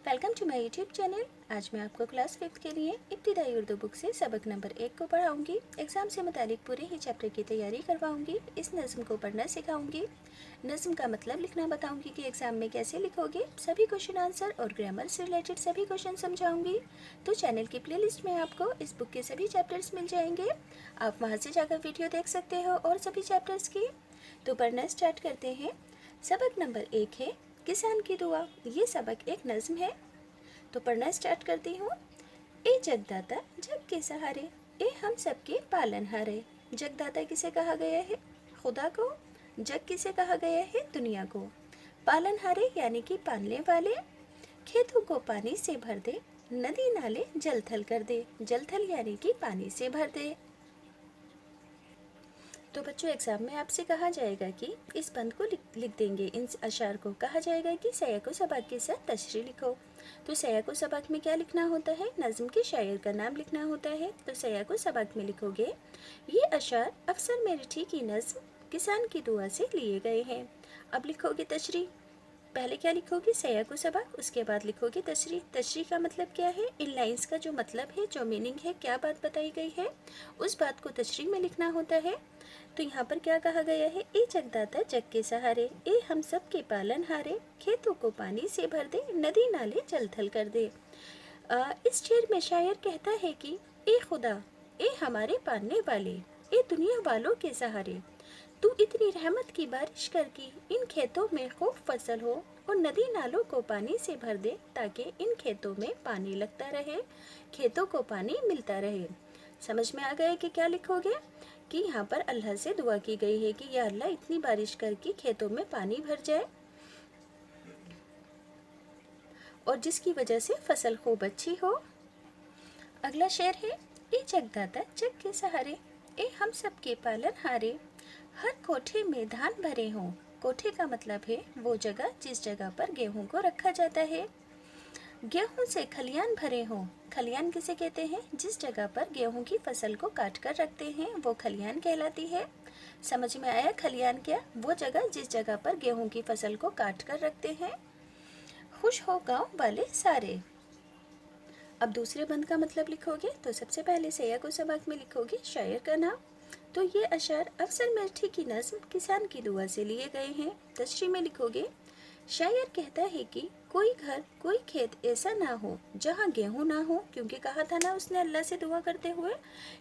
Welcome to my YouTube channel. आज मैं आपको क्लास 5 के लिए इब्तिदाई उर्दू बुक से सबक नंबर 1 को पढ़ाऊंगी। एग्ज़ाम से मुतालिक पूरे ही चैप्टर की तैयारी करवाऊंगी। इस नज़्म को पढ़ना सिखाऊंगी। नज़्म का मतलब लिखना बताऊंगी कि एग्ज़ाम में कैसे लिखोगे। सभी क्वेश्चन आंसर और ग्रामर से रिलेटेड सभी क्वेश्चन समझाऊंगी। तो चैनल की प्लेलिस्ट में आपको इस बुक के सभी चैप्टर्स मिल जाएंगे। आप वहाँ से जाकर वीडियो देख सकते हो और सभी चैप्टर्स की। तो पढ़ना स्टार्ट करते हैं। सबक नंबर 1 है किसान की दुआ। ये सबक एक नज़्म है। तो पढ़ना स्टार्ट करती हूँ। ए जगदाता जग के सहारे, ए हम सबके पालनहारे। जगदाता किसे कहा गया है? खुदा को। जग किसे कहा गया है? दुनिया को। पालनहारे यानी कि पालने वाले। खेतों को पानी से भर दे, नदी नाले जल थल कर दे। जल थल यानी कि पानी से भर दे। तो बच्चों एग्ज़ाम में आपसे कहा जाएगा कि इस बंद को लिख देंगे। इन अशार को कहा जाएगा कि सयाको सबाक के साथ तशरीह लिखो। तो सयाको सबाक में क्या लिखना होता है? नज़्म के शायर का नाम लिखना होता है। तो सयाको सबाक में लिखोगे ये अशार अफसर मेरठी की नज़्म किसान की दुआ से लिए गए हैं। अब लिखोगे तशरीह। पहले क्या लिखोगे? सयाको सबाक, उसके बाद लिखोगे तशरीह। तशरीह का मतलब क्या है? इन लाइंस का जो मतलब है, जो मीनिंग है, क्या बात बताई गई है, उस बात को तशरीह में लिखना होता है। तो यहाँ पर क्या कहा गया है? ए जगदाता जग के सहारे, ए हम सब के पालन हारे। खेतों को पानी से भर दे, नदी नाले जल थल कर दे। इस शेर में शायर कहता है कि ए खुदा, ए हमारे पालने वाले, ए दुनिया वालों के सहारे, तू इतनी रहमत की बारिश कर कि इन खेतों में खूब फसल हो और नदी नालों को पानी से भर दे ताकि इन खेतों में पानी लगता रहे, खेतों को पानी मिलता रहे। समझ में आ गया कि क्या लिखोगे? कि यहाँ पर अल्लाह से दुआ की गई है कि या अल्लाह इतनी बारिश कर कि खेतों में पानी भर जाए और जिसकी वजह से फसल खूब अच्छी हो। अगला शेर है ए जगदाता जग के सहारे, ए हम सब के पालन हारे। हर कोठे में धान भरे हों। कोठे का मतलब है वो जगह जिस जगह पर गेहूं को रखा जाता है। गेहूं से खलियान भरे हों। खलियान किसे कहते हैं? जिस जगह पर गेहूं की फसल को काट कर रखते हैं वो खलियान कहलाती है। समझ में आया खलियान क्या? वो जगह जिस जगह पर गेहूं की फसल को काट कर रखते हैं। खुश हो गांव वाले सारे। अब दूसरे बंद का मतलब लिखोगे तो सबसे पहले सयाको सबाक में लिखोगे शायर का नाम। तो ये अशार अफसर मेरठी की नज़्म किसान की दुआ से लिए गए हैं। तशरीह में लिखोगे शायर कहता है कि कोई घर कोई खेत ऐसा ना हो जहाँ गेहूँ ना हो, क्योंकि कहा था ना उसने अल्लाह से दुआ करते हुए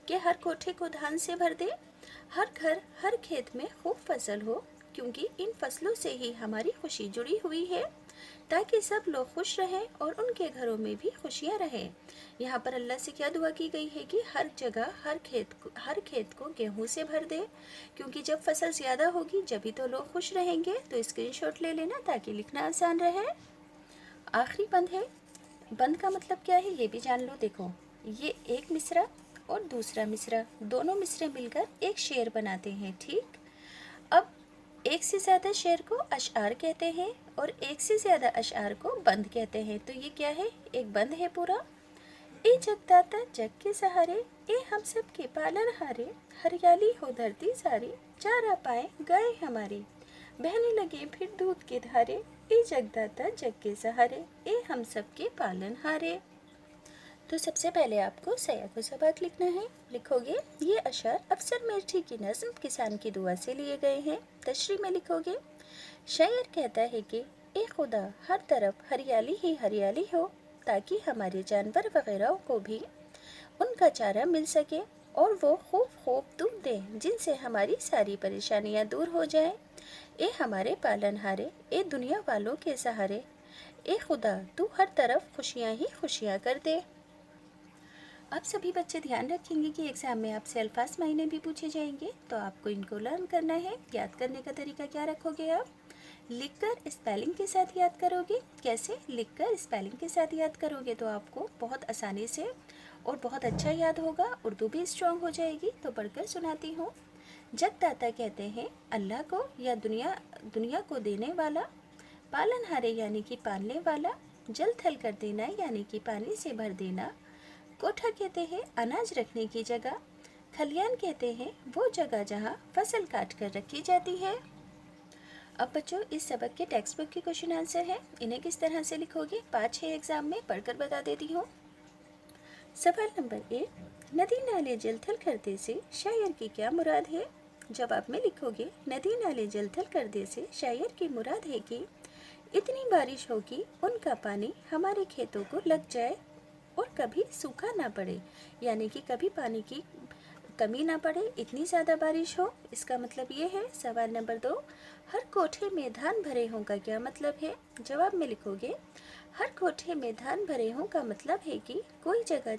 कि हर कोठे को धान से भर दे। हर घर हर खेत में खूब फसल हो, क्योंकि इन फसलों से ही हमारी खुशी जुड़ी हुई है, ताकि सब लोग खुश रहें और उनके घरों में भी खुशियाँ रहें। यहाँ पर अल्लाह से क्या दुआ की गई है कि हर जगह हर खेत को गेहूँ से भर दे, क्योंकि जब फसल ज़्यादा होगी जभी तो लोग खुश रहेंगे। तो स्क्रीनशॉट ले लेना ताकि लिखना आसान रहे। आखिरी बंद है। बंद का मतलब क्या है ये भी जान लो। देखो ये एक मिसरा और दूसरा मिसरा, दोनों मिसरे मिलकर एक शेर बनाते हैं। ठीक, अब एक से ज़्यादा शेर को अशआर कहते हैं और एक से ज़्यादा अशआर को बंद कहते हैं। तो ये क्या है? एक बंद है पूरा। ए जगदाता जग के सहारे, ए हम सब के पालन हारे। हरियाली हो धरती सारी, चारा पाए गाय हमारी। बहने लगे फिर दूध के धारे, ए जगदाता जग के सहारे, ए हम सब के पालन हारे। तो सबसे पहले आपको सयाको सबाक लिखना है। लिखोगे ये अशर अफसर मेरठी की नज़्म किसान की दुआ से लिए गए हैं। तशरीह में लिखोगे शायर कहता है कि ए खुदा हर तरफ हरियाली ही हरियाली हो, ताकि हमारे जानवर वगैरह को भी उनका चारा मिल सके और वो खूब खूब दूध दें, जिनसे हमारी सारी परेशानियां दूर हो जाएं। ए हमारे पालनहारे, ए दुनिया वालों के सहारे, ए खुदा तू हर तरफ खुशियां ही खुशियां कर दे। अब सभी बच्चे ध्यान रखेंगे कि एग्ज़ाम में आपसे अल्फाज मायने भी पूछे जाएंगे, तो आपको इनको लर्न करना है। याद करने का तरीका क्या रखोगे? आप लिखकर स्पेलिंग के साथ याद करोगे। कैसे? लिखकर स्पेलिंग के साथ याद करोगे तो आपको बहुत आसानी से और बहुत अच्छा याद होगा, उर्दू भी स्ट्रांग हो जाएगी। तो पढ़कर सुनाती हूँ। जगदाता कहते हैं अल्लाह को या दुनिया को देने वाला। पालनहारे यानी कि पालने वाला। जल थल कर देना यानी कि पानी से भर देना। कोठा कहते हैं अनाज रखने की जगह। खलियान कहते हैं वो जगह जहाँ फसल काट कर रखी जाती है। अब बच्चों इस सबक के टेक्स्ट बुक के क्वेश्चन आंसर हैं, इन्हें किस तरह से लिखोगे 5-6 एग्जाम में पढ़कर बता देती हूँ। सवाल नंबर 1, नदी नाले जल थल करने से शायर की क्या मुराद है? जवाब में लिखोगे नदी नाले जल थल करने से शायर की मुराद है कि इतनी बारिश हो कि उनका पानी हमारे खेतों को लग जाए और कभी सूखा ना पड़े, यानी कि कभी पानी की कमी ना पड़े, इतनी ज़्यादा बारिश हो, इसका मतलब ये है। सवाल नंबर 2, हर कोठे में धान भरे हों का क्या मतलब है? जवाब में लिखोगे हर कोठे में धान भरे हों का मतलब है कि कोई जगह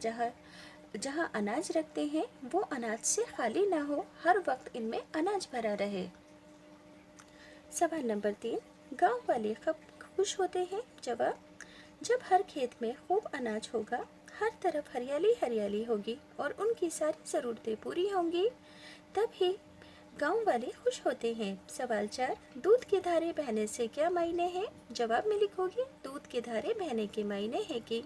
जहाँ अनाज रखते हैं वो अनाज से खाली ना हो, हर वक्त इनमें अनाज भरा रहे। सवाल नंबर 3, गांव वाले कब खुश होते हैं? जवाब, जब हर खेत में खूब अनाज होगा, हर तरफ हरियाली हरियाली होगी और उनकी सारी ज़रूरतें पूरी होंगी, तब ही गांव वाले खुश होते हैं। सवाल 4, दूध की धारे बहने से क्या मायने हैं? जवाब में लिखोगे दूध की धारे बहने के मायने हैं कि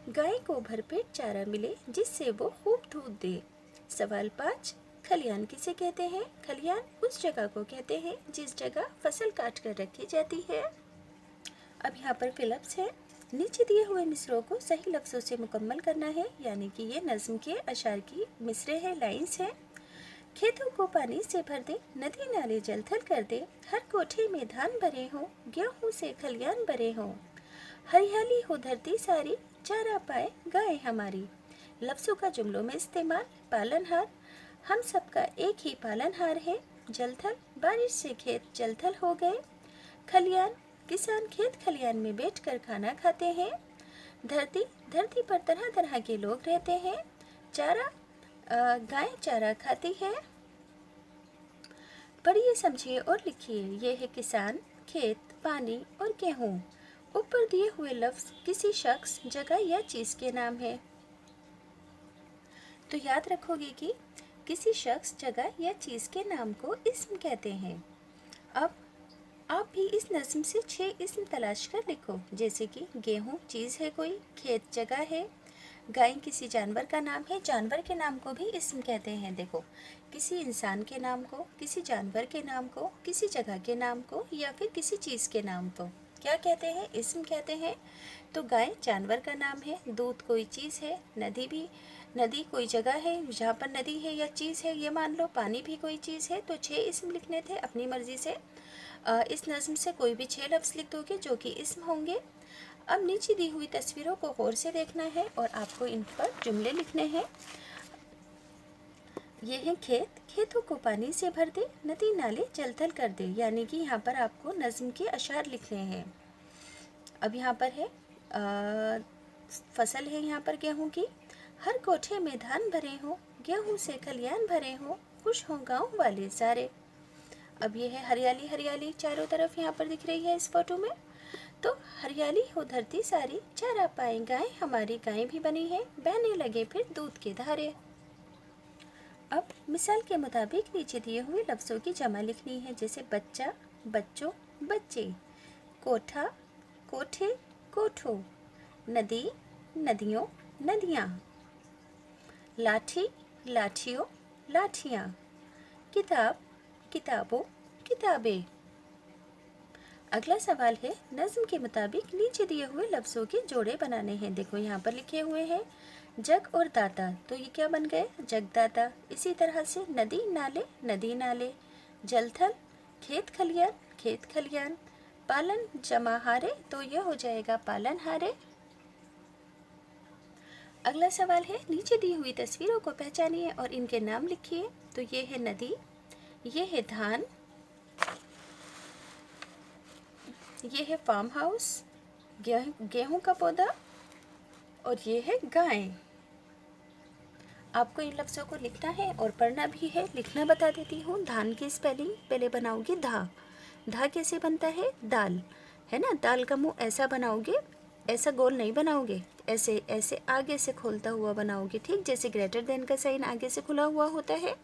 गाय को भरपेट चारा मिले जिससे वो खूब दूध दे। सवाल 5, खलियान किसे कहते हैं? खलियान उस जगह को कहते हैं जिस जगह फसल काट कर रखी जाती है। अब यहाँ पर फिलअप्स है। नीचे दिए हुए मिसरों को सही लफ्ज़ों से मुकम्मल करना है, यानी कि ये नज़्म के अशार की मिसरे हैं, लाइन्स हैं। खेतों को पानी से भर दे, नदी नाले जल थल कर दे, हर कोठे में धान भरे हों, गेहूं से खलियान भरे हों, हरियाली हो धरती सारी, चारा पाए गाय हमारी। लफ्ज़ों का जुमलों में इस्तेमाल। पालनहार, हम सबका एक ही पालनहार है। जलथल, बारिश से खेत जलथल हो गए। खलियान, किसान खेत खलियान में बैठकर खाना खाते हैं। धरती, धरती पर तरह तरह के लोग रहते हैं। चारा, गाय चारा खाती है। पढ़िए, समझिए और लिखिए। ये है किसान, खेत, पानी और गेहूँ। ऊपर दिए हुए लफ्ज़ किसी शख्स, जगह या चीज़ के नाम है, तो याद रखोगे कि किसी शख्स, जगह या चीज़ के नाम को इस्म कहते हैं। अब आप भी इस नज़्म से 6 इस्म तलाश कर लिखो, जैसे कि गेहूँ चीज़ है कोई, खेत जगह है, गाय किसी जानवर का नाम है, जानवर के नाम को भी इस्म कहते हैं। देखो, किसी इंसान के नाम को, किसी जानवर के नाम को, किसी जगह के नाम को या फिर किसी चीज़ के नाम को क्या कहते हैं? इस्म कहते हैं। तो गाय जानवर का नाम है, दूध कोई चीज़ है, नदी कोई जगह है जहाँ पर नदी है या चीज़ है, ये मान लो, पानी भी कोई चीज़ है। तो 6 इस्म लिखने थे अपनी मर्ज़ी से। इस नज़्म से कोई भी 6 लफ्ज़ लिख दोगे जो कि इस्म होंगे। अब नीचे दी हुई तस्वीरों को गौर से देखना है और आपको इन पर जुमले लिखने हैं। ये है खेत, खेतों को पानी से भर दे, नदी नाले जल थल कर दे, यानी कि यहाँ पर आपको नज़्म के अशार लिखने हैं। अब यहाँ पर है फसल है यहाँ पर गेहूँ की। हर कोठे में धान भरे हों, गेहूँ से खलियान भरे हों, खुश हों गाँव वाले सारे। अब ये है हरियाली हरियाली चारों तरफ यहाँ पर दिख रही है इस फोटो में। तो हरियाली हो धरती सारी, चारा पाए गाय हमारी, गाय भी बनी है, बहने लगे फिर दूध के धारे। अब मिसाल के मुताबिक नीचे दिए हुए लफ्ज़ों की जमा लिखनी है, जैसे बच्चा, बच्चों, बच्चे, कोठा, कोठे, कोठों, नदी, नदियों, नदियाँ, लाठी, लाठियों, लाठियाँ, किताब, किताबों, किताबें। अगला सवाल है, नज़्म के मुताबिक नीचे दिए हुए लफ्ज़ों के जोड़े बनाने हैं। देखो यहाँ पर लिखे हुए हैं जग और दाता, तो ये क्या बन गए? जगदाता। इसी तरह से नदी नाले, नदी नाले, जलथल, खेत खलियान, खेत खलियान, पालन जमा हारे, तो यह हो जाएगा पालन हारे। अगला सवाल है, नीचे दी हुई तस्वीरों को पहचानिए और इनके नाम लिखिए। तो ये है नदी, ये है धान, ये है फार्म हाउस, गेहूं का पौधा, और ये है गाय। आपको इन लफ्ज़ों को लिखना है और पढ़ना भी है। लिखना बता देती हूँ। धान की स्पेलिंग पहले बनाओगे धा कैसे बनता है? दाल, है ना। दाल का मुंह ऐसा बनाओगे, ऐसा गोल नहीं बनाओगे, ऐसे ऐसे आगे से खोलता हुआ बनाओगे, ठीक, जैसे ग्रेटर देन का साइन आगे से खुला हुआ होता है,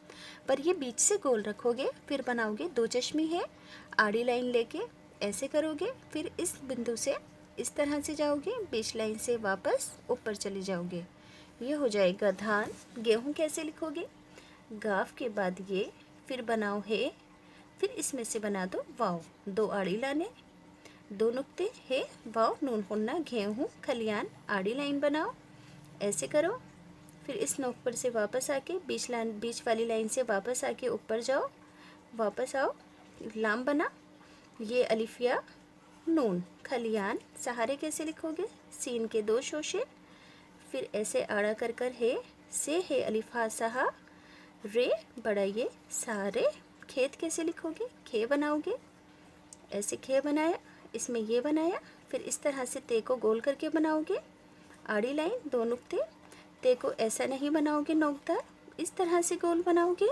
पर ये बीच से गोल रखोगे। फिर बनाओगे 2 चश्मी है, आड़ी लाइन लेके ऐसे करोगे, फिर इस बिंदु से इस तरह से जाओगे, बीच लाइन से वापस ऊपर चले जाओगे, ये हो जाएगा धान। गेहूँ कैसे लिखोगे? गाफ के बाद ये, फिर बनाओ है, फिर इसमें से बना दो वाव, 2 आड़ी लाने, 2 नुक्ते है वाव नून हुन्ना गेहूँ खलियान आड़ी लाइन बनाओ, ऐसे करो। फिर इस नोक पर से वापस आके बीच वाली लाइन से वापस आके ऊपर जाओ, वापस आओ, लाम बना, ये अलिफिया नून खलियान सहारे कैसे लिखोगे, सीन के 2 शोशे, फिर ऐसे आड़ा कर कर है अलिफा सहा रे बड़ा ये सारे, खेत कैसे लिखोगे, खे बनाओगे, ऐसे खे बनाया, इसमें ये बनाया, फिर इस तरह से ते को गोल करके बनाओगे, आड़ी लाइन 2 नुक्ते, ते को ऐसा नहीं बनाओगे नोकदार, इस तरह से गोल बनाओगे।